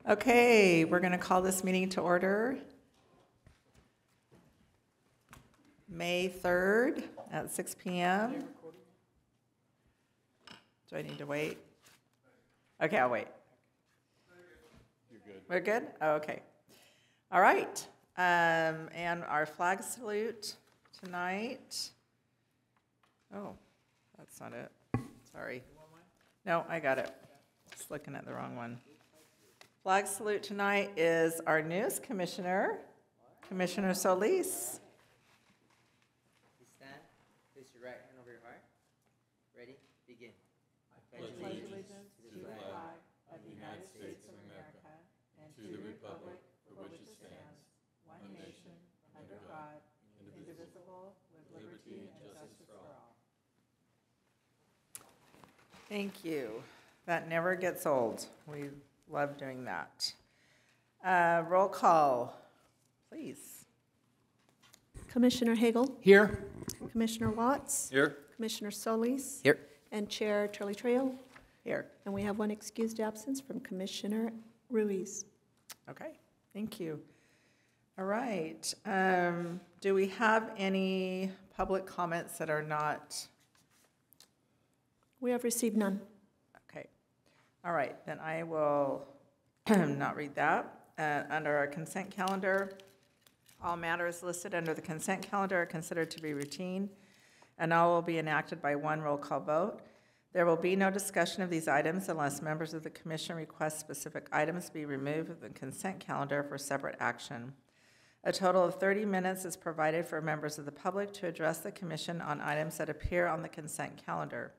Okay, we're going to call this meeting to order. May 3rd at 6 p.m. Do I need to wait? Okay, I'll wait. You're good. We're good? Oh, okay. All right. And our flag salute tonight. Oh, that's not it. Sorry. No, I got it. Just looking at the wrong one. Flag salute tonight is our newest commissioner, Commissioner Solis. Please stand. Place your right hand over your heart. Ready? Begin. I pledge allegiance to the flag of the United States of America and to the republic for which it stands, one nation, under God, indivisible, with liberty and justice for all. Thank you. That never gets old. We love doing that. Roll call, please. Commissioner Hagel, Here. Commissioner Watts, Here. Commissioner Solis, Here. and Chair Turley Trail. Here. And we have one excused absence from Commissioner Ruiz. Okay, thank you. All right. Do we have any public comments that are not? We have received none. Okay. All right, then I will not read that. Under our consent calendar, all matters listed under the consent calendar are considered to be routine, and all will be enacted by one roll call vote. There will be no discussion of these items unless members of the commission request specific items be removed from the consent calendar for separate action. A total of 30 minutes is provided for members of the public to address the commission on items that appear on the consent calendar.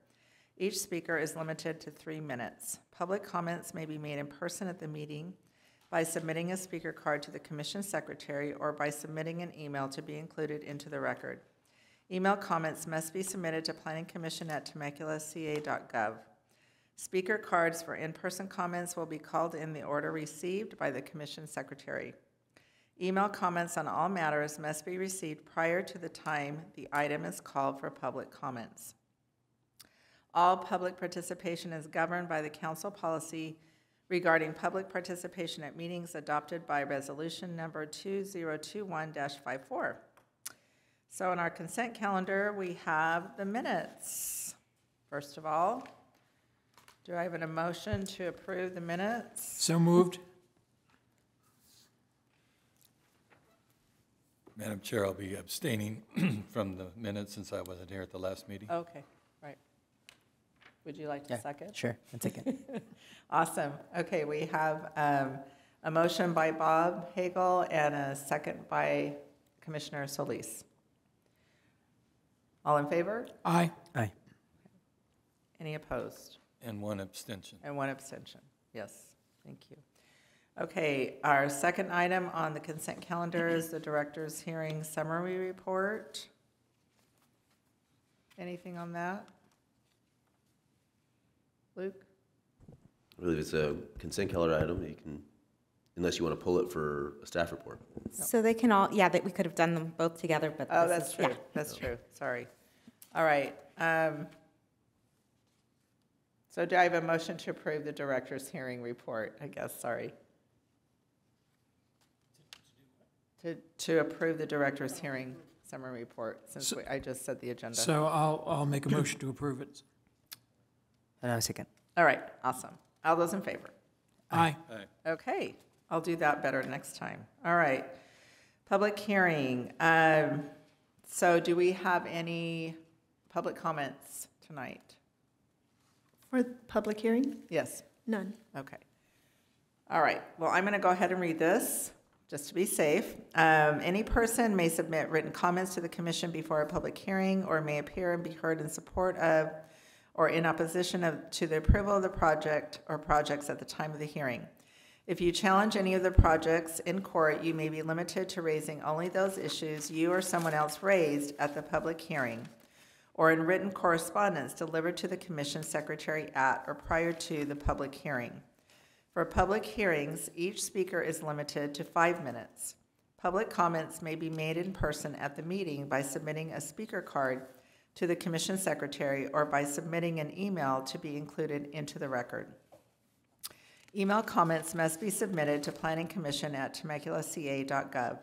Each speaker is limited to 3 minutes. Public comments may be made in person at the meeting by submitting a speaker card to the commission secretary or by submitting an email to be included into the record. Email comments must be submitted to planningcommission@temeculaca.gov. Speaker cards for in-person comments will be called in the order received by the commission secretary. Email comments on all matters must be received prior to the time the item is called for public comments. All public participation is governed by the council policy regarding public participation at meetings adopted by resolution number 2021-54. So in our consent calendar, we have the minutes. First of all, do I have a motion to approve the minutes? So moved. Madam Chair, I'll be abstaining from the minutes since I wasn't here at the last meeting. Okay, right. Would you like to second? Sure. One second. Awesome. Okay, we have a motion by Bob Hagel and a second by Commissioner Solis. All in favor? Aye. Aye. Any opposed? And one abstention. And one abstention. Yes, thank you. Okay, our second item on the consent calendar is the director's hearing summary report. Anything on that? Luke? I believe it's a consent calendar item. You can, unless you want to pull it for a staff report. So they can all, yeah, that we could have done them both together, but Oh, this that's is- true. yeah. That's true. Sorry. All right. So do I have a motion to approve the director's hearing report? I guess, sorry. To approve the director's hearing summary report, since I just said the agenda. So I'll make a motion to approve it. And a second. All right, awesome. All those in favor? Aye. Aye. Okay, I'll do that better next time. All right. Public hearing. So do we have any public comments tonight? For public hearing, Yes. none. Okay. All right. Well, I'm going to go ahead and read this, just to be safe. Any person may submit written comments to the commission before a public hearing or may appear and be heard in support of or in opposition to the approval of the project or projects at the time of the hearing. If you challenge any of the projects in court, you may be limited to raising only those issues you or someone else raised at the public hearing or in written correspondence delivered to the commission secretary at or prior to the public hearing. For public hearings, each speaker is limited to 5 minutes. Public comments may be made in person at the meeting by submitting a speaker card to the commission secretary or by submitting an email to be included into the record. Email comments must be submitted to planningcommission@temeculaca.gov.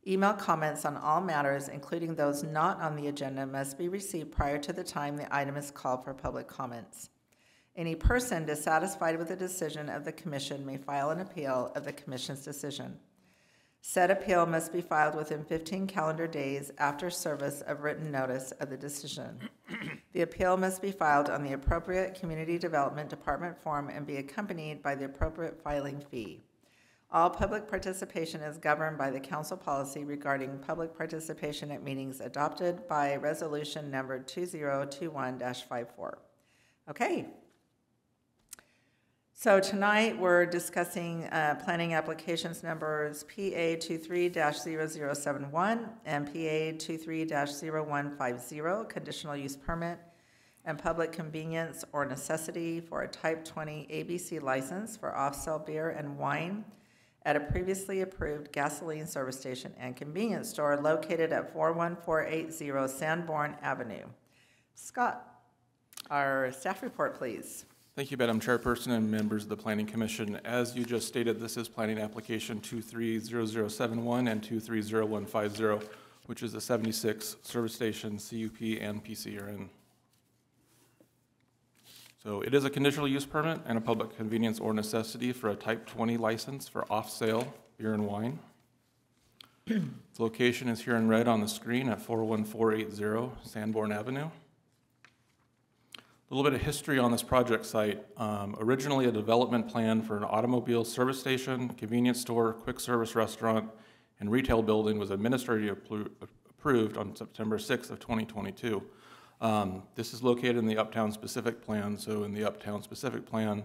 Email comments on all matters, including those not on the agenda, must be received prior to the time the item is called for public comments. Any person dissatisfied with the decision of the commission may file an appeal of the commission's decision. Said appeal must be filed within 15 calendar days after service of written notice of the decision. The appeal must be filed on the appropriate Community Development Department form and be accompanied by the appropriate filing fee. All public participation is governed by the council policy regarding public participation at meetings adopted by resolution number 2021-54. Okay. So tonight, we're discussing planning applications numbers PA 23-0071 and PA 23-0150, conditional use permit and public convenience or necessity for a Type 20 ABC license for off-sale beer and wine at a previously approved gasoline service station and convenience store located at 41480 Sanborn Avenue. Scott, our staff report, please. Thank you, Madam Chairperson and members of the Planning Commission. As you just stated, this is planning application 230071 and 230150, which is a 76 service station, CUP, and PCRN. So it is a conditional use permit and a public convenience or necessity for a Type 20 license for off-sale beer and wine. Its location is here in red on the screen at 41480 Sanborn Avenue. A little bit of history on this project site. Originally a development plan for an automobile service station, convenience store, quick service restaurant, and retail building was administratively approved on September 6th of 2022. This is located in the Uptown Specific Plan, so in the Uptown Specific Plan,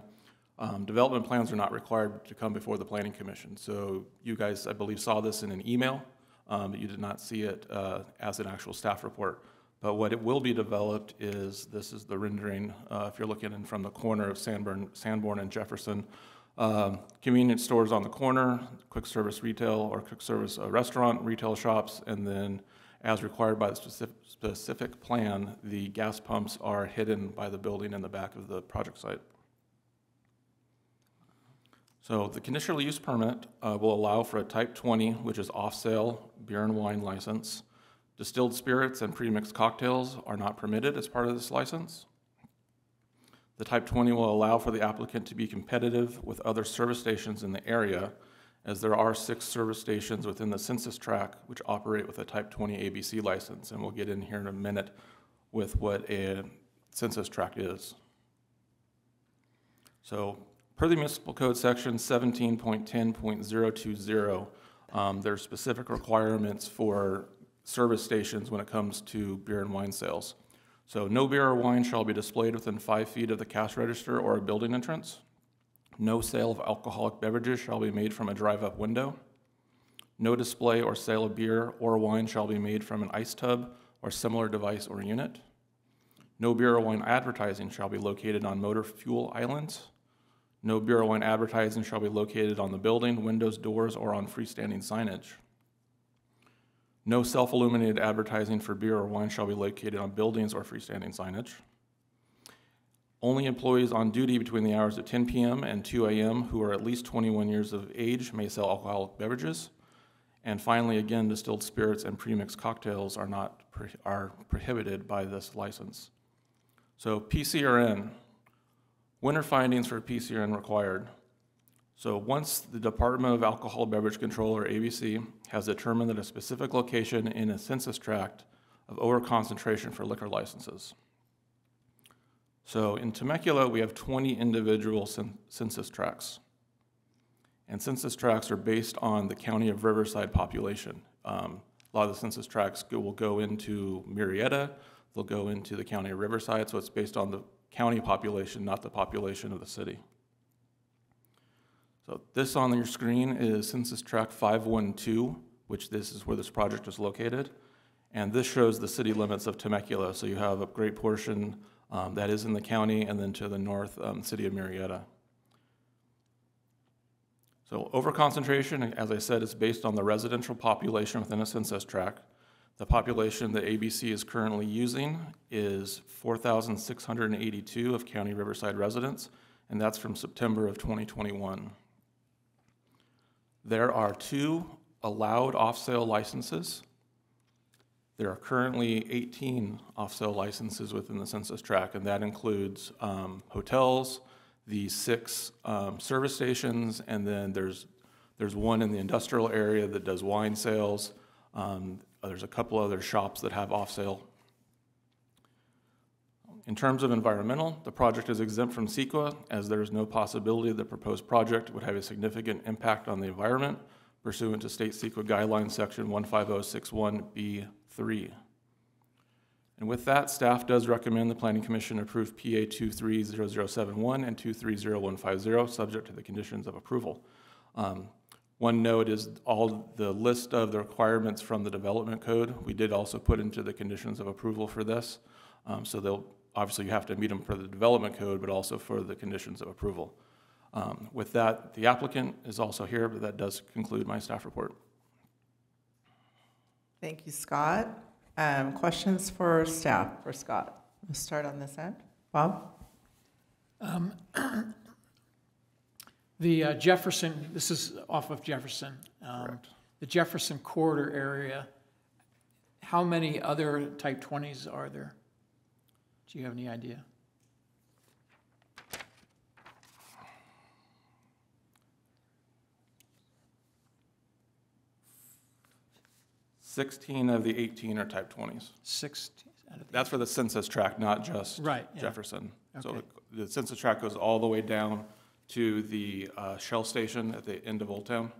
development plans are not required to come before the Planning Commission. So you guys, I believe, saw this in an email, but you did not see it as an actual staff report. But what it will be developed is, this is the rendering, if you're looking in from the corner of Sanborn and Jefferson. Convenience stores on the corner, quick service retail or quick service restaurant, retail shops, and then as required by the specific plan, the gas pumps are hidden by the building in the back of the project site. So the conditional use permit will allow for a Type 20, which is off-sale beer and wine license. Distilled spirits and pre-mixed cocktails are not permitted as part of this license. The Type 20 will allow for the applicant to be competitive with other service stations in the area, as there are 6 service stations within the census tract which operate with a Type 20 ABC license, and we'll get in here in a minute with what a census tract is. So, per the Municipal Code Section 17.10.020, there's specific requirements for service stations when it comes to beer and wine sales. So no beer or wine shall be displayed within 5 feet of the cash register or a building entrance. No sale of alcoholic beverages shall be made from a drive-up window. No display or sale of beer or wine shall be made from an ice tub or similar device or unit. No beer or wine advertising shall be located on motor fuel islands. No beer or wine advertising shall be located on the building, windows, doors, or on freestanding signage. No self-illuminated advertising for beer or wine shall be located on buildings or freestanding signage. Only employees on duty between the hours of 10 p.m. and 2 a.m. who are at least 21 years of age may sell alcoholic beverages. And finally, again, distilled spirits and premixed cocktails are prohibited by this license. So PCRN, winter findings for PCRN required. So once the Department of Alcohol Beverage Control, or ABC, has determined that a specific location in a census tract of overconcentration for liquor licenses. So in Temecula, we have 20 individual census tracts. And census tracts are based on the County of Riverside population. A lot of the census tracts will go into Murrieta, they'll go into the County of Riverside, so it's based on the county population, not the population of the city. So this on your screen is Census Tract 512, which this is where this project is located. And this shows the city limits of Temecula. So you have a great portion that is in the county, and then to the north, city of Murrieta. So overconcentration, as I said, is based on the residential population within a census tract. The population that ABC is currently using is 4,682 of County Riverside residents, and that's from September of 2021. There are 2 allowed off-sale licenses. There are currently 18 off-sale licenses within the census tract, and that includes hotels, the 6 service stations, and then there's one in the industrial area that does wine sales. There's a couple other shops that have off-sale. In terms of environmental, the project is exempt from CEQA, as there is no possibility the proposed project would have a significant impact on the environment pursuant to state CEQA guidelines section 15061B3. And with that, staff does recommend the Planning Commission approve PA 230071 and 230150, subject to the conditions of approval. One note is all the list of the requirements from the development code, we did also put into the conditions of approval for this. So they'll, obviously you have to meet them for the development code, but also for the conditions of approval. With that, the applicant is also here, but that does conclude my staff report. Thank you, Scott. Questions for staff, for Scott? We'll start on this end. Bob? The Jefferson, this is off of Jefferson. Correct. The Jefferson corridor area, how many other type 20s are there? Do you have any idea? 16 of the 18 are type 20s. 16 out of the... That's for the census tract, not just Right, yeah. Jefferson. So Okay. the census tract goes all the way down to the Shell station at the end of Old Town,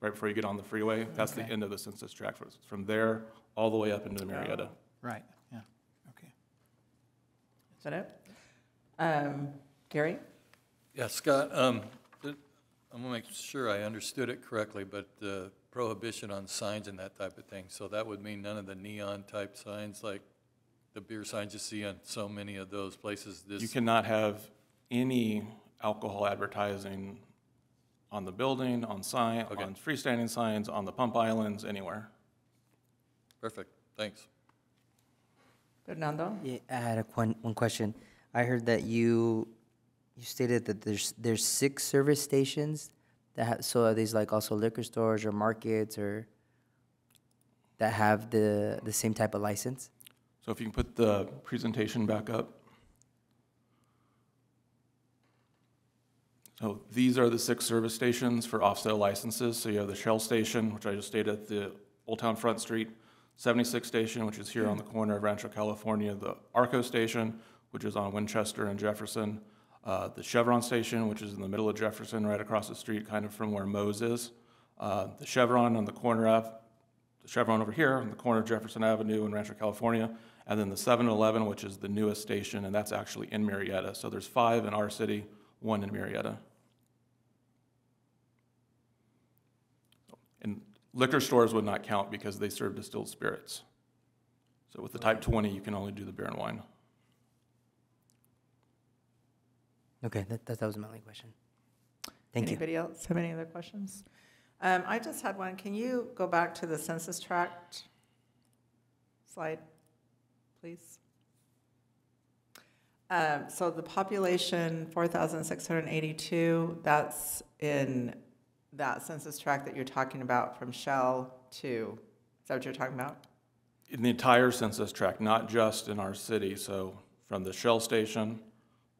right before you get on the freeway. That's the Okay. end of the census tract. From there, all the way up into Marietta. Right, yeah, okay. Is that it? Gary? Yeah, Scott, I'm going to make sure I understood it correctly, but the prohibition on signs and that type of thing, so that would mean none of the neon-type signs like the beer signs you see on so many of those places? You cannot have any alcohol advertising on the building, on on freestanding signs, on the pump islands, anywhere. Perfect, thanks. Fernando? Yeah, I had one question. I heard that you stated that there's 6 service stations that have, so are these like also liquor stores or markets or that have the same type of license? So if you can put the presentation back up. So these are the 6 service stations for off-sale licenses. So you have the Shell station, which I just stated at the Old Town Front Street, 76 station, which is here on the corner of Rancho California, the Arco station, which is on Winchester and Jefferson, the Chevron station, which is in the middle of Jefferson, right across the street, kind of from where Moe's is, the Chevron on the corner of, the Chevron over here on the corner of Jefferson Avenue and Rancho California, and then the 7-Eleven, which is the newest station, and that's actually in Marietta. So there's 5 in our city, 1 in Marietta. And liquor stores would not count because they serve distilled spirits. So with the type 20, you can only do the beer and wine. Okay, that was my only question. Thank you. Anybody else have any other questions? I just had one. Can you go back to the census tract slide, please? So the population, 4,682, that's in that census tract that you're talking about from Shell to, is that what you're talking about? In the entire census tract, not just in our city. So from the Shell station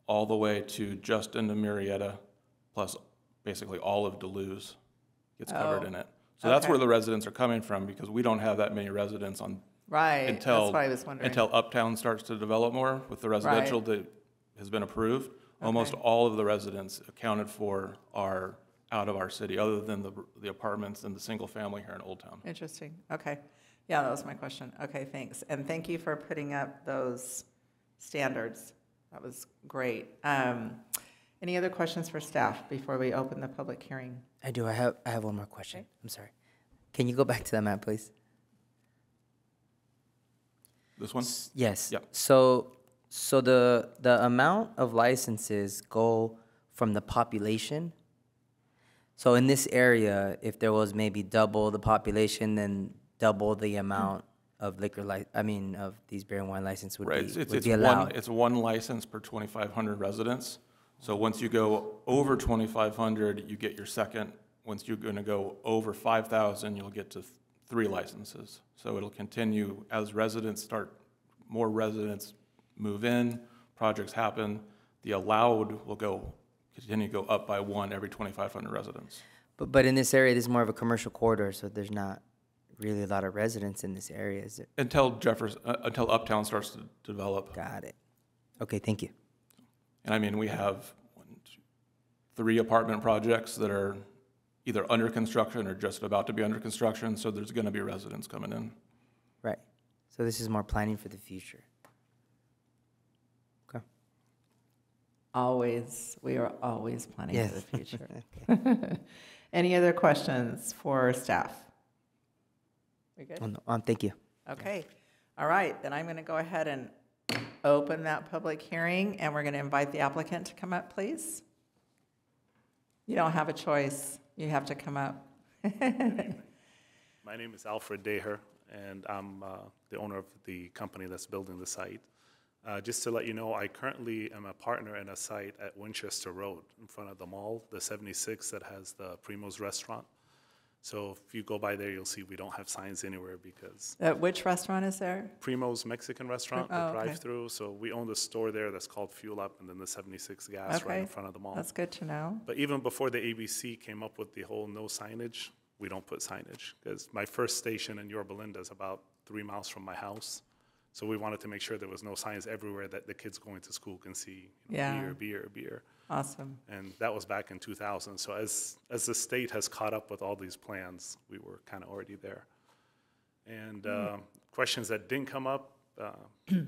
all the way to just into Marietta, plus basically all of Duluth gets covered in it. So that's okay. where the residents are coming from, because we don't have that many residents on Right, until that's what I was wondering. until Uptown starts to develop more with the residential that has been approved. Almost all of the residents accounted for are out of our city, other than the apartments and the single family here in Old Town. Interesting, okay. Yeah, that was my question. Okay, thanks. And thank you for putting up those standards. That was great. Any other questions for staff before we open the public hearing? I do. I have one more question. Okay. I'm sorry. Can you go back to that map, please? This one? Yes. Yep. So the amount of licenses go from the population. So in this area, if there was maybe double the population, then double the amount of of these beer and wine license would Right, be allowed. It's one license per 2,500 residents. So once you go over 2,500, you get your second. Once you're going to go over 5,000, you'll get to 3 licenses. So it'll continue as more residents move in, projects happen, the allowed will continue to go up by 1 every 2,500 residents. But in this area, this is more of a commercial corridor, so there's not really a lot of residents in this area, is it? Until Uptown starts to develop. Got it. Okay, thank you. And I mean, we have 3 apartment projects that are either under construction or just about to be under construction, so there's going to be residents coming in. Right. So this is more planning for the future. Okay. We are always planning Yes. for the future. Okay. Any other questions for staff? We good? Oh, no, thank you. Okay, all right, then I'm going to go ahead and open that public hearing, and we're going to invite the applicant to come up, please. You don't have a choice, you have to come up. My name is Alfred Daher, and I'm the owner of the company that's building the site. Just to let you know, I currently am a partner in a site at Winchester Road in front of the mall, the 76 that has the Primo's restaurant. So if you go by there, you'll see we don't have signs anywhere because Which restaurant is there? Primo's Mexican restaurant, Oh, the okay. drive-through. So we own the store there that's called Fuel Up, and then the 76 gas right Okay, in front of the mall. that's good to know. But even before the ABC came up with the whole no signage, we don't put signage. Because my first station in Yorba Linda is about 3 miles from my house. So we wanted to make sure there was no signs everywhere that the kids going to school can see, Yeah. beer, beer, beer. Awesome. And that was back in 2000. So as the state has caught up with all these plans, we were kind of already there. And questions that didn't come up,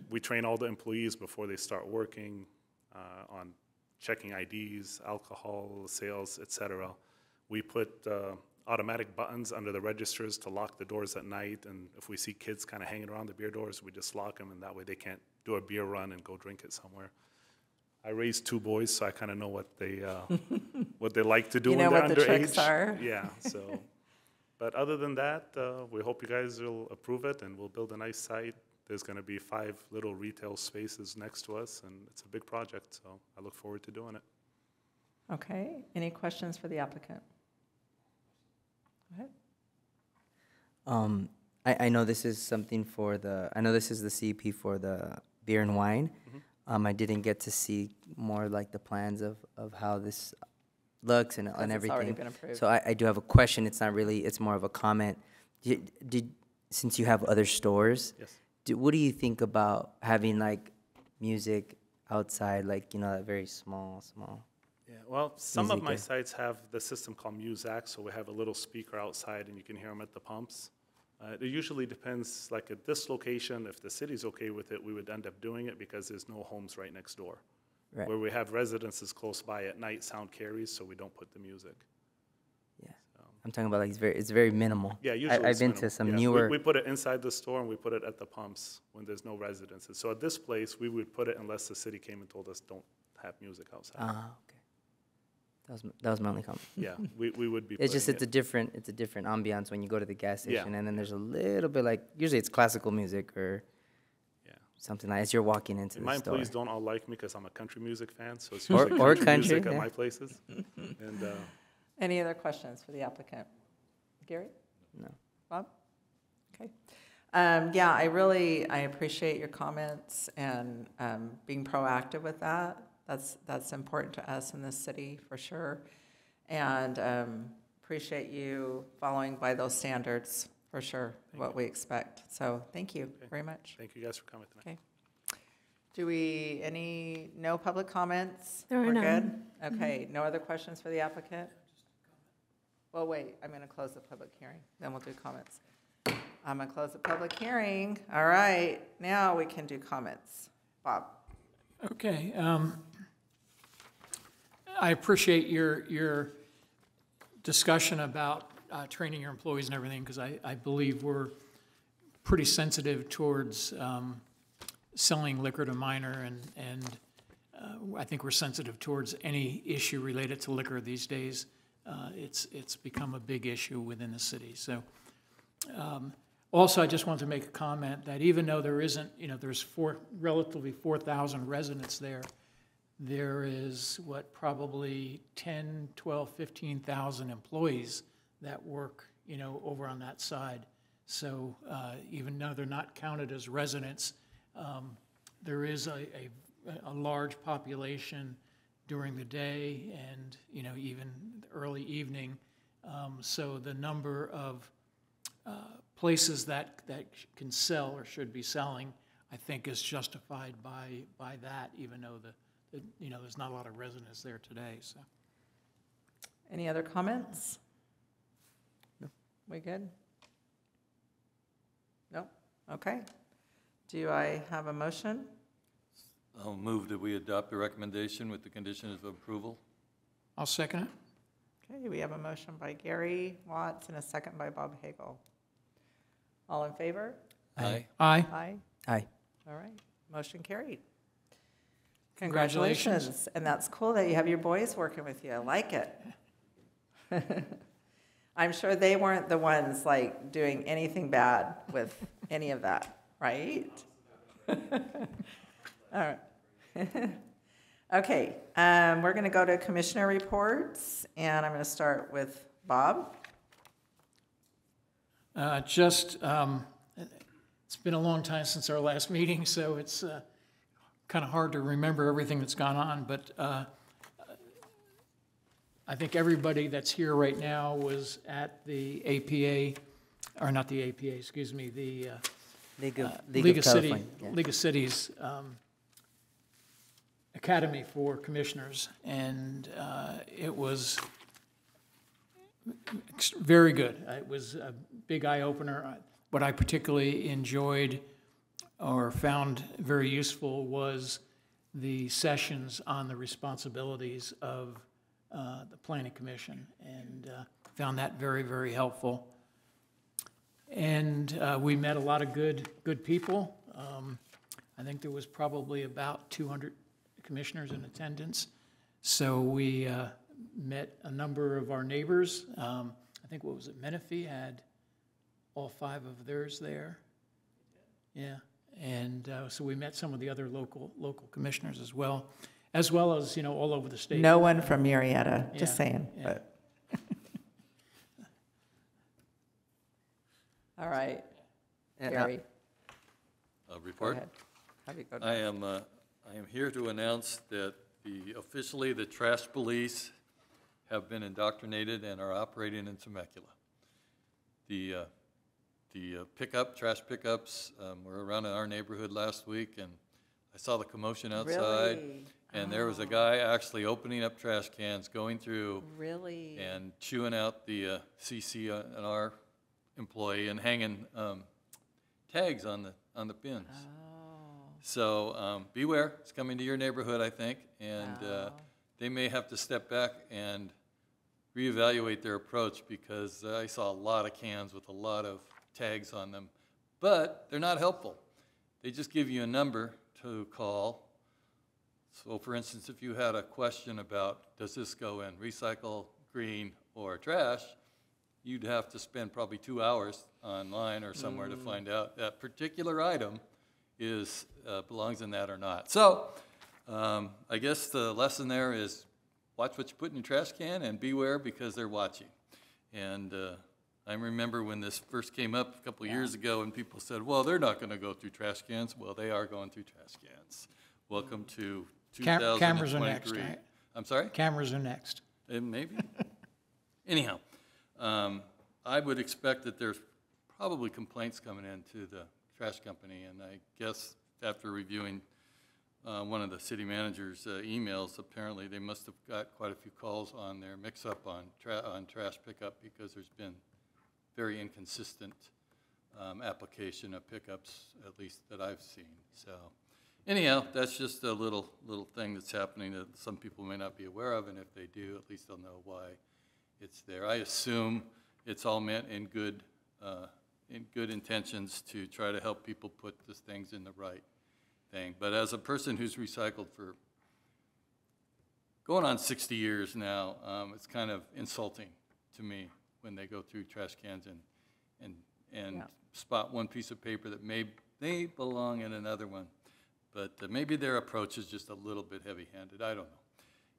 we train all the employees before they start working on checking IDs, alcohol, sales, et cetera. We put automatic buttons under the registers to lock the doors at night, and if we see kids kind of hanging around the beer doors, we just lock them, and that way they can't do a beer run and go drink it somewhere. I raised 2 boys, so I kind of know what they like to do You know when what they're the underage. tricks are. Yeah, so. But other than that, we hope you guys will approve it, and we'll build a nice site. There's going to be 5 little retail spaces next to us, and it's a big project, so I look forward to doing it. Okay, any questions for the applicant? Go ahead. I know this is something I know this is the CEP for the beer and wine. I didn't get to see more like the plans of how this looks and it's everything. already been approved. So I do have a question. It's not really, it's more of a comment. Since you have other stores, Yes. what do you think about having like music outside, like, that very small? Yeah, well, some of my Music, sites have the system called Muzak, so we have a little speaker outside and you can hear them at the pumps. It usually depends, like at this location, if the city's okay with it, we would end up doing it because there's no homes right next door. Right. Where we have residences close by at night, sound carries, so we don't put the music. Yeah. I'm talking about like it's very minimal. Yeah, usually I've it's been minimal. to some Yeah, newer. We put it inside the store and we put it at the pumps when there's no residences. So at this place, we would put it unless the city came and told us don't have music outside. Okay. That was my only comment. Yeah, we would be. It's just putting it's a different ambiance when you go to the gas Yeah. station, and then there's a little bit like usually it's classical music or Yeah. something like as you're walking into My the store. employees don't all like me because I'm a country music fan, so it's Or- usually or country country, music at yeah. my places. And Any other questions for the applicant? Gary? No. Bob? Okay. Yeah, I appreciate your comments and being proactive with that. That's important to us in this city, for sure. And appreciate you following by those standards, for sure, what we expect. So thank you very much. thank you guys for coming tonight. Okay. No public comments? There are We're none. good? Okay, no other questions for the applicant? Well, wait, I'm going to close the public hearing, then we'll do comments. I'm going to close the public hearing. All right, now we can do comments. Bob? Okay, I appreciate your discussion about training your employees and everything, because I believe we're pretty sensitive towards selling liquor to minor, and I think we're sensitive towards any issue related to liquor these days. It's become a big issue within the city. So, also, I just want to make a comment that even though there isn't, there's relatively 4,000 residents there, there is probably 10, 12, 15,000 employees that work, over on that side. So even though they're not counted as residents, there is a large population during the day and, even early evening. So the number of places that can sell or should be selling, I think, is justified by that, even though there's not a lot of residents there today, so. Any other comments? No. We good? No? Okay. Do I have a motion? I'll move that we adopt the recommendation with the conditions of approval. I'll second it. Okay, we have a motion by Gary Watts and a second by Bob Hagel. All in favor? Aye. Aye. Aye. Aye. All right, motion carried. Congratulations. Congratulations. And that's cool that you have your boys working with you. I like it. I'm sure they weren't the ones like doing anything bad with any of that, right? All right. Okay, we're going to go to commissioner reports, and I'm going to start with Bob. It's been a long time since our last meeting, so it's kind of hard to remember everything that's gone on, but I think everybody that's here right now was at the APA, or not the APA, excuse me, the League of Cities Academy for Commissioners, and it was very good. It was a big eye-opener. What I particularly enjoyed or found very useful was the sessions on the responsibilities of the Planning Commission, and found that very, very helpful. And we met a lot of good people. I think there was probably about 200 commissioners in attendance. So we met a number of our neighbors. I think, what was it, Menifee had all 5 of theirs there. Yeah, and so we met some of the other local commissioners as well as, all over the state. No one from Murrieta, just Yeah, saying. yeah. But. All right, Gary, Report. go ahead. Have you go I am here to announce that officially the trash police have been indoctrinated and are operating in Temecula. The trash pickups were around in our neighborhood last week, and I saw the commotion outside. Really? And there was a guy actually opening up trash cans, going through Really? and chewing out the CC&R employee and hanging tags on the bins. So beware, it's coming to your neighborhood, I think, and they may have to step back and reevaluate their approach, because I saw a lot of cans with a lot of tags on them, but they're not helpful. They just give you a number to call. So for instance, if you had a question about, does this go in recycle, green, or trash, you'd have to spend probably 2 hours online or somewhere to find out that particular item belongs in that or not. So I guess the lesson there is watch what you put in your trash can and beware, because they're watching. And I remember when this first came up a couple of years ago, and people said, well, they're not going to go through trash cans. Well, they are going through trash cans. Welcome to 2023. Cameras are next, right? I'm sorry? Cameras are next. Maybe. Anyhow, I would expect that there's probably complaints coming into the trash company, and I guess after reviewing one of the city manager's emails, apparently they must have got quite a few calls on their mix-up on trash pickup, because there's been very inconsistent application of pickups, at least that I've seen. So anyhow, that's just a little thing that's happening that some people may not be aware of, and if they do, at least they'll know why it's there. I assume it's all meant in good intentions to try to help people put these things in the right thing. But as a person who's recycled for going on 60 years now, it's kind of insulting to me when they go through trash cans and spot one piece of paper that may belong in another one. But maybe their approach is just a little bit heavy-handed, I don't know.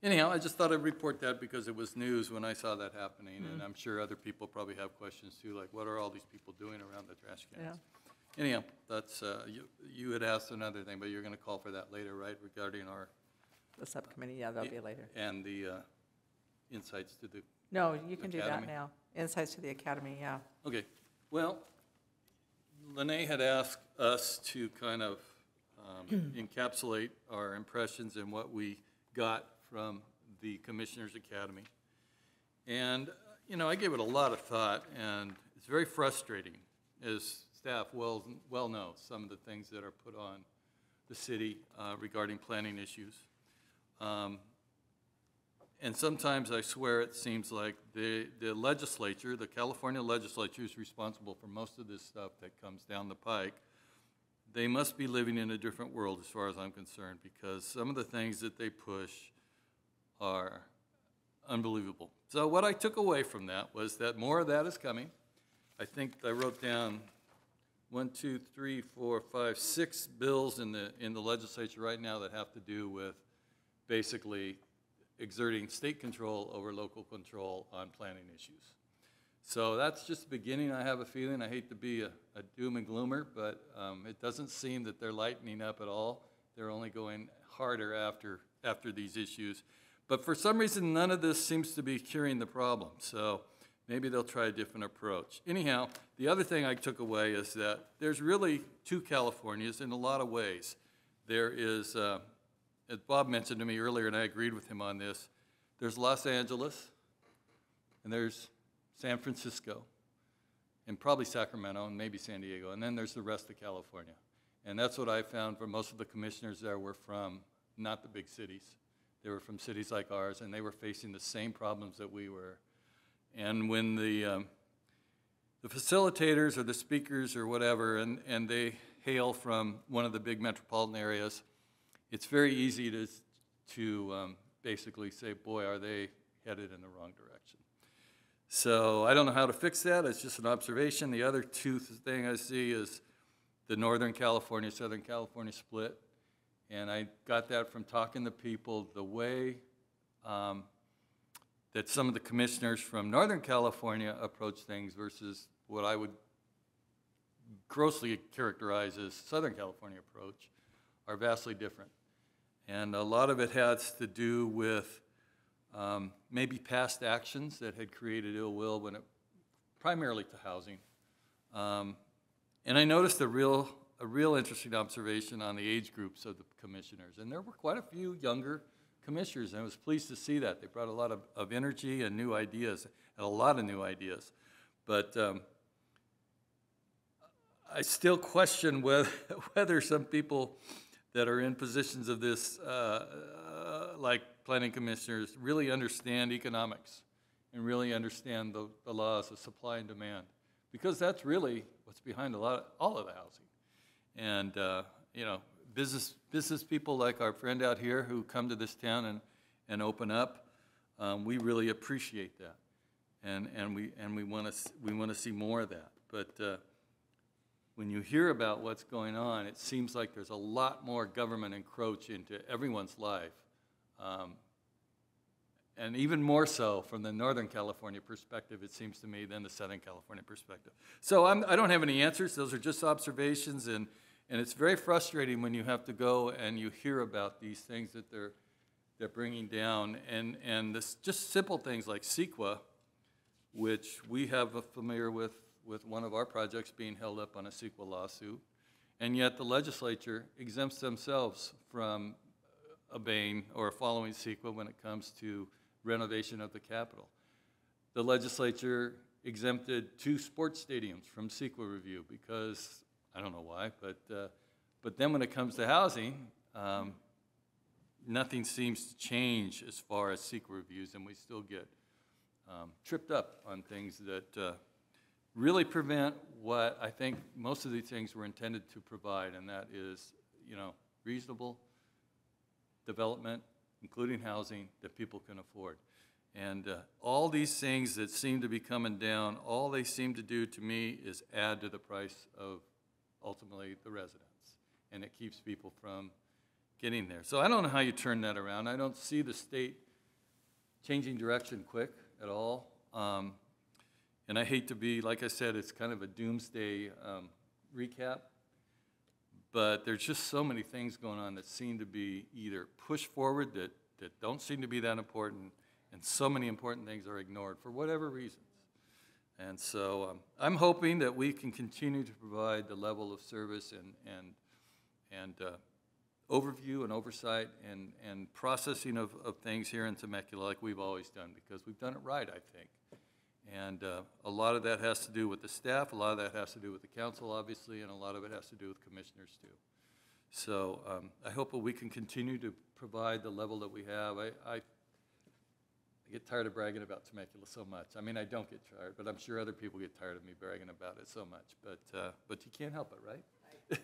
Anyhow, I just thought I'd report that because it was news when I saw that happening, and I'm sure other people probably have questions too, like what are all these people doing around the trash cans? Anyhow, that's, you had asked another thing, but you're gonna call for that later, right, regarding our, The subcommittee, yeah, that'll be later. and the insights to the, No, you can do that Academy? now. Insights to the academy, yeah. okay. Well, Lene had asked us to kind of encapsulate our impressions and what we got from the Commissioners Academy. And, you know, I gave it a lot of thought, and it's very frustrating, as staff well know, some of the things that are put on the city regarding planning issues. And sometimes I swear it seems like the legislature, the California legislature, is responsible for most of this stuff that comes down the pike. They must be living in a different world as far as I'm concerned, because some of the things that they push are unbelievable. So what I took away from that was that more of that is coming. I think I wrote down 6 bills in the legislature right now that have to do with basically exerting state control over local control on planning issues. So that's just the beginning. I have a feeling, I hate to be a doom and gloomer, but it doesn't seem that they're lightening up at all. They're only going harder after these issues. But for some reason, none of this seems to be curing the problem. So maybe they'll try a different approach. Anyhow, the other thing I took away is that there's really two Californias in a lot of ways. There is, as Bob mentioned to me earlier, and I agreed with him on this, there's Los Angeles, and there's San Francisco, and probably Sacramento, and maybe San Diego, and then there's the rest of California. And that's what I found for most of the commissioners there were from not the big cities. They were from cities like ours, and they were facing the same problems that we were. And when the facilitators or the speakers or whatever, and they hail from one of the big metropolitan areas, it's very easy to basically say, boy, are they headed in the wrong direction. So I don't know how to fix that. It's just an observation. The other thing I see is the Northern California, Southern California split. And I got that from talking to people, the way that some of the commissioners from Northern California approach things versus what I would grossly characterize as Southern California approach are vastly different. And a lot of it has to do with maybe past actions that had created ill will primarily to housing. And I noticed a real interesting observation on the age groups of the commissioners. And there were quite a few younger commissioners, and I was pleased to see that. They brought a lot of energy and new ideas, and a lot of new ideas. But I still question whether some people that are in positions of this, like planning commissioners, really understand economics and really understand the laws of supply and demand, because that's really what's behind all of the housing. And you know, business people like our friend out here who come to this town and open up, we really appreciate that, and we want to see more of that. But when you hear about what's going on, it seems like there's a lot more government encroach into everyone's life, and even more so from the Northern California perspective, it seems to me, than the Southern California perspective. So I don't have any answers. Those are just observations, and it's very frustrating when you have to go and you hear about these things that they're bringing down, and this just simple things like CEQA, which we have a familiar with one of our projects being held up on a CEQA lawsuit, and yet the legislature exempts themselves from obeying or following CEQA when it comes to renovation of the Capitol. The legislature exempted 2 sports stadiums from CEQA review because, I don't know why, but then when it comes to housing, nothing seems to change as far as CEQA reviews, and we still get tripped up on things that really prevent what I think most of these things were intended to provide, and that is, you know, reasonable development, including housing that people can afford. And all these things that seem to be coming down, all they seem to do to me is add to the price of ultimately the residents. And it keeps people from getting there. So I don't know how you turn that around. I don't see the state changing direction quick at all. And I hate to be, like I said, it's kind of a doomsday recap, but there's just so many things going on that seem to be either pushed forward that don't seem to be that important, and so many important things are ignored for whatever reasons. And so I'm hoping that we can continue to provide the level of service and overview and oversight and processing of things here in Temecula like we've always done, because we've done it right, I think. And a lot of that has to do with the staff, a lot of that has to do with the council, obviously, and a lot of it has to do with commissioners, too. So I hope that we can continue to provide the level that we have. I get tired of bragging about Temecula so much. I mean, I don't get tired, but I'm sure other people get tired of me bragging about it so much. But you can't help it, right?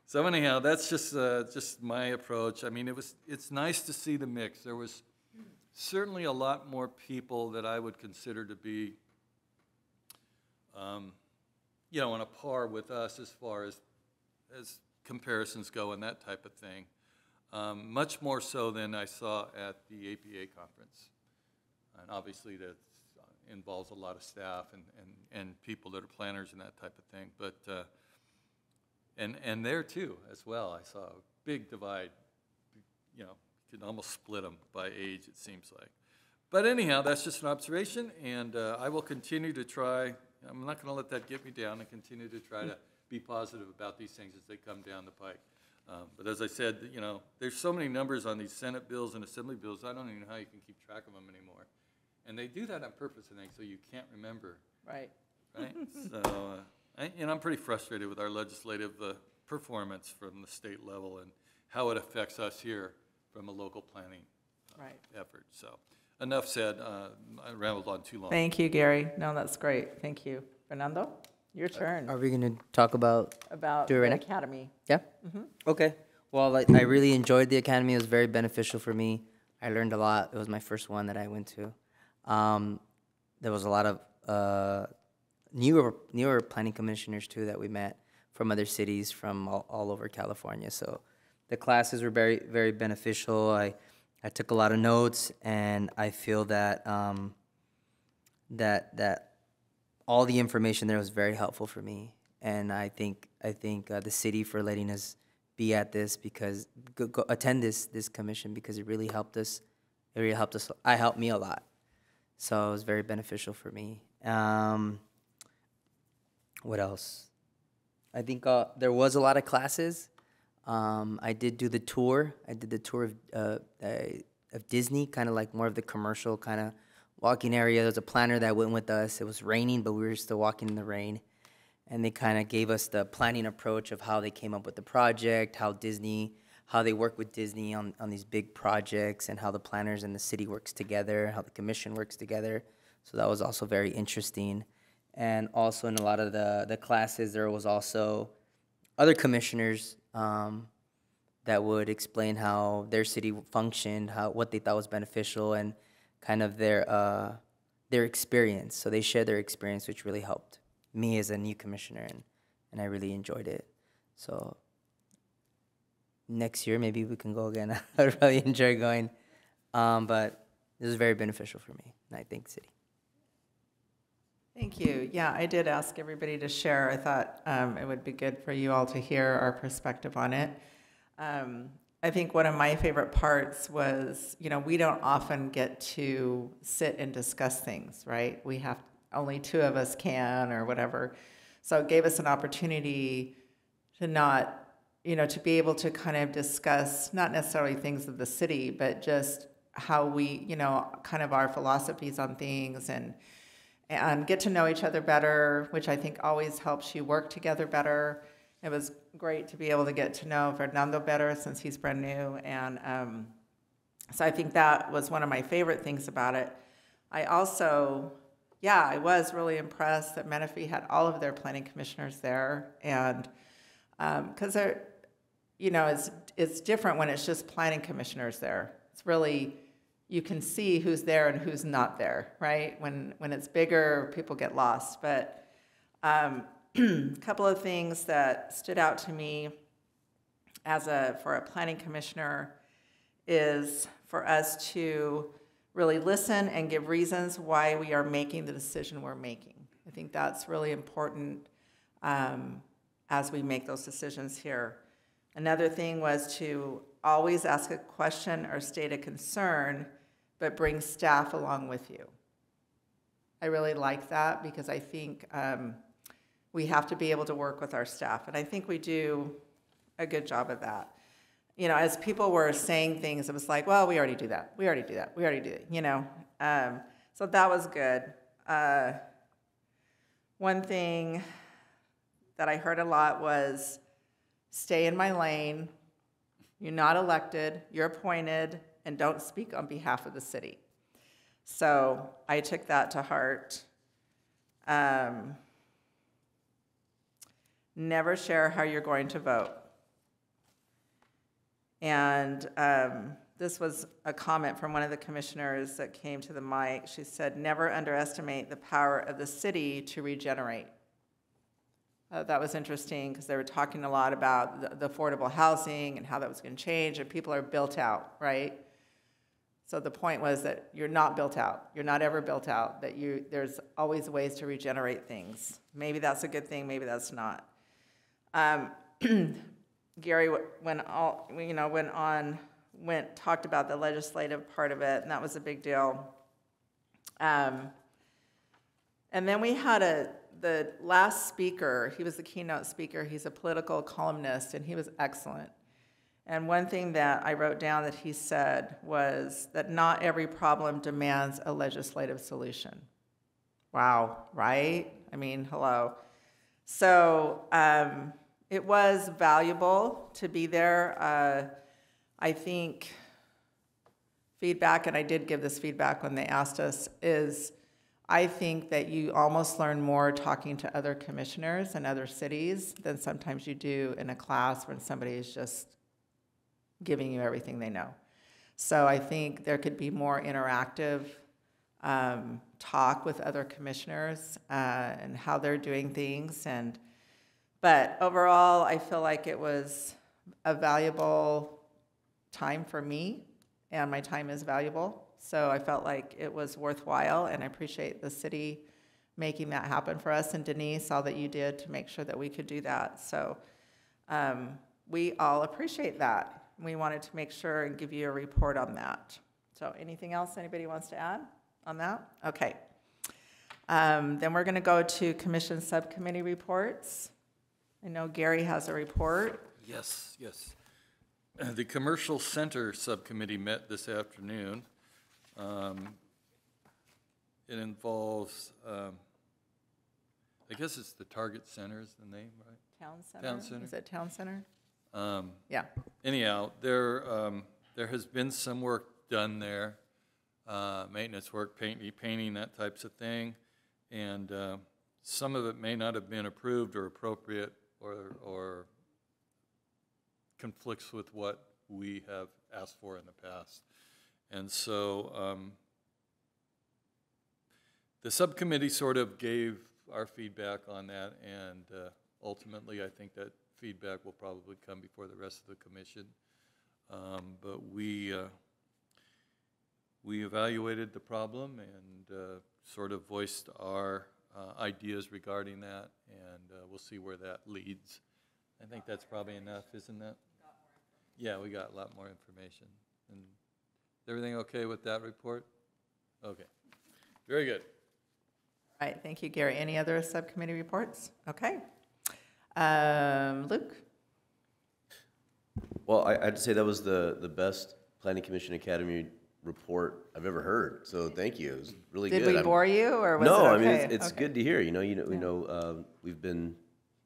So anyhow, that's just my approach. I mean, it's nice to see the mix. There was certainly a lot more people that I would consider to be, you know, on a par with us as far as comparisons go and that type of thing. Much more so than I saw at the APA conference. And obviously that involves a lot of staff and people that are planners and that type of thing. But and there too, as well, I saw a big divide. You know, you could almost split them by age, it seems like. But anyhow, that's just an observation, and I will continue to try. I'm not going to let that get me down, and continue to try to be positive about these things as they come down the pike. But as I said, you know, there's so many numbers on these Senate bills and Assembly bills, I don't even know how you can keep track of them anymore. And they do that on purpose, I think, so you can't remember. Right. Right? So, I'm pretty frustrated with our legislative performance from the state level and how it affects us here from a local planning Right. effort. So, enough said. I rambled on too long. Thank you, Gary. No, that's great. Thank you. Fernando, your turn. Are we gonna talk about About do it right the now? academy. Yeah? Okay. Well, I really enjoyed the academy. It was very beneficial for me. I learned a lot. It was my first one that I went to. There was a lot of newer planning commissioners, too, that we met from other cities from all over California. So the classes were very, very beneficial. I took a lot of notes, and I feel that that all the information there was very helpful for me. And I think the city for letting us be at this, because go attend this commission, because it really helped us. It really helped us. It helped me a lot, so it was very beneficial for me. What else? I think there was a lot of classes. I did do the tour. I did the tour of Disney, kind of like more of the commercial kind of walking area. There was a planner that went with us. It was raining, but we were still walking in the rain. And they kind of gave us the planning approach of how they came up with the project, how they work with Disney on these big projects, and how the planners and the city works together, how the commission works together. So that was also very interesting. And also in a lot of the classes, there was also other commissioners that would explain how their city functioned, what they thought was beneficial, and kind of their experience. So they shared their experience, which really helped me as a new commissioner, and I really enjoyed it. So next year, maybe we can go again. I would really enjoy going. But this was very beneficial for me, and I thank the city. Thank you. Yeah, I did ask everybody to share. I thought it would be good for you all to hear our perspective on it. I think one of my favorite parts was, we don't often get to sit and discuss things, right? Only two of us can, or whatever. So it gave us an opportunity to to be able to kind of discuss, not necessarily things of the city, but just how we, kind of our philosophies on things, and get to know each other better, which I think always helps you work together better. It was great to be able to get to know Fernando better, since he's brand new. And so I think that was one of my favorite things about it. I also, I was really impressed that Menifee had all of their planning commissioners there. And because they're, it's different when it's just planning commissioners there. It's really, you can see who's there and who's not there, right? When it's bigger, people get lost. But a couple of things that stood out to me for a planning commissioner is for us to really listen and give reasons why we are making the decision we're making. I think that's really important as we make those decisions here. Another thing was to always ask a question or state a concern, but bring staff along with you. I really like that because I think we have to be able to work with our staff, and I think we do a good job of that. You know, as people were saying things, it was like, well, we already do that. We already do that. We already do it, you know. So that was good. One thing that I heard a lot was, stay in my lane. You're not elected. You're appointed, and don't speak on behalf of the city. So I took that to heart. Never share how you're going to vote. And this was a comment from one of the commissioners that came to the mic. She said, never underestimate the power of the city to regenerate. That was interesting because they were talking a lot about the affordable housing and how that was going to change, and people are built out, right? So the point was that you're not built out. You're not ever built out, that there's always ways to regenerate things. Maybe that's a good thing, maybe that's not. Gary talked about the legislative part of it, and that was a big deal. And then we had the last speaker. He was the keynote speaker. He's a political columnist, and he was excellent. And one thing that I wrote down that he said was that not every problem demands a legislative solution. Wow, right? I mean, hello. So it was valuable to be there. I think feedback, and I did give this feedback when they asked us, is I think that you almost learn more talking to other commissioners in other cities than sometimes you do in a class when somebody is just giving you everything they know. So I think there could be more interactive talk with other commissioners and how they're doing things. But overall, I feel like it was a valuable time for me, and my time is valuable. So I felt like it was worthwhile, and I appreciate the city making that happen for us, and Denise, all that you did to make sure that we could do that. So we all appreciate that. We wanted to make sure and give you a report on that. So anything else anybody wants to add on that? Okay. Then we're going to go to commission subcommittee reports. I know Gary has a report. Yes. The Commercial Center Subcommittee met this afternoon. It involves, I guess it's the Target Center is the name, right? Town Center? Town Center. Is it Town Center? Yeah. Anyhow, there has been some work done there, maintenance work, painting, that types of thing, and some of it may not have been approved or appropriate or conflicts with what we have asked for in the past. And so the subcommittee sort of gave our feedback on that, and ultimately I think that feedback will probably come before the rest of the commission. But we evaluated the problem and sort of voiced our ideas regarding that, and we'll see where that leads. I think that's probably enough, isn't that? Yeah, we got a lot more information. And everything okay with that report? Okay, very good. All right, thank you, Gary. Any other subcommittee reports? Okay. Luke? Well, I'd say that was the best Planning Commission Academy report I've ever heard. So thank you. It was really good. Did we bore you, or was it okay? No, I mean it's good to hear.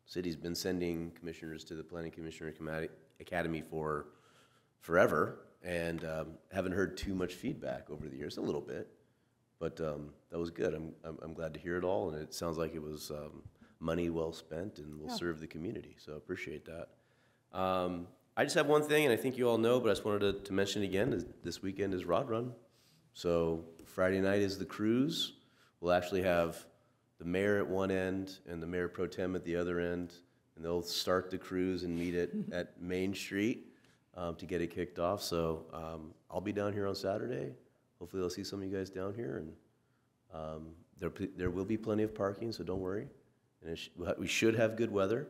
City's been sending commissioners to the Planning Commissioner Academy for forever, and haven't heard too much feedback over the years. A little bit, but that was good. I'm glad to hear it all, and it sounds like it was money well spent and will serve the community. So I appreciate that. I just have one thing, and I think you all know, but I just wanted to mention again, this weekend is Rod Run. So Friday night is the cruise. We'll actually have the mayor at one end and the mayor pro tem at the other end. and they'll start the cruise and meet at Main Street to get it kicked off. So I'll be down here on Saturday. Hopefully I'll see some of you guys down here, and there will be plenty of parking, so don't worry. And we should have good weather,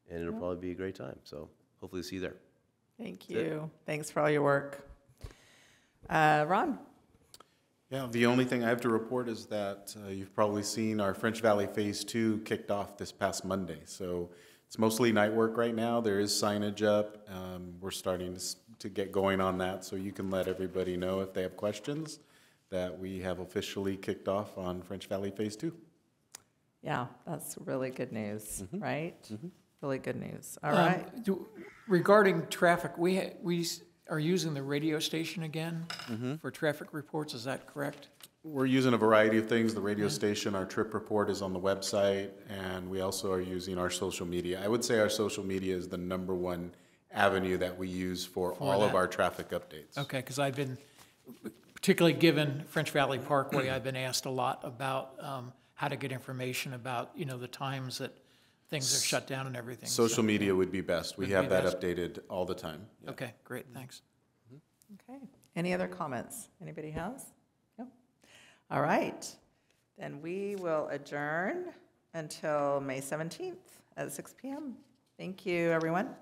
and it'll probably be a great time. So hopefully see you there. Thank you. Thanks for all your work. Ron? Yeah, the only thing I have to report is that you've probably seen our French Valley Phase 2 kicked off this past Monday. So it's mostly night work right now. There is signage up. We're starting to get going on that, so you can let everybody know if they have questions that we have officially kicked off on French Valley Phase 2. Yeah, that's really good news, right? Really good news. All right. Regarding traffic, we are using the radio station again for traffic reports, is that correct? We're using a variety of things. The radio station, our trip report is on the website, and we also are using our social media. I would say our social media is the #1 avenue that we use for all of our traffic updates. Okay, because I've been, particularly given French Valley Parkway, I've been asked a lot about how to get information about, the times that things are shut down and everything. Social media would be best. We Would have be that best. updated all the time. Yeah. Okay, great, thanks. Okay. Any other comments? Anybody has? No? All right. Then we will adjourn until May 17th at 6 p.m. Thank you, everyone.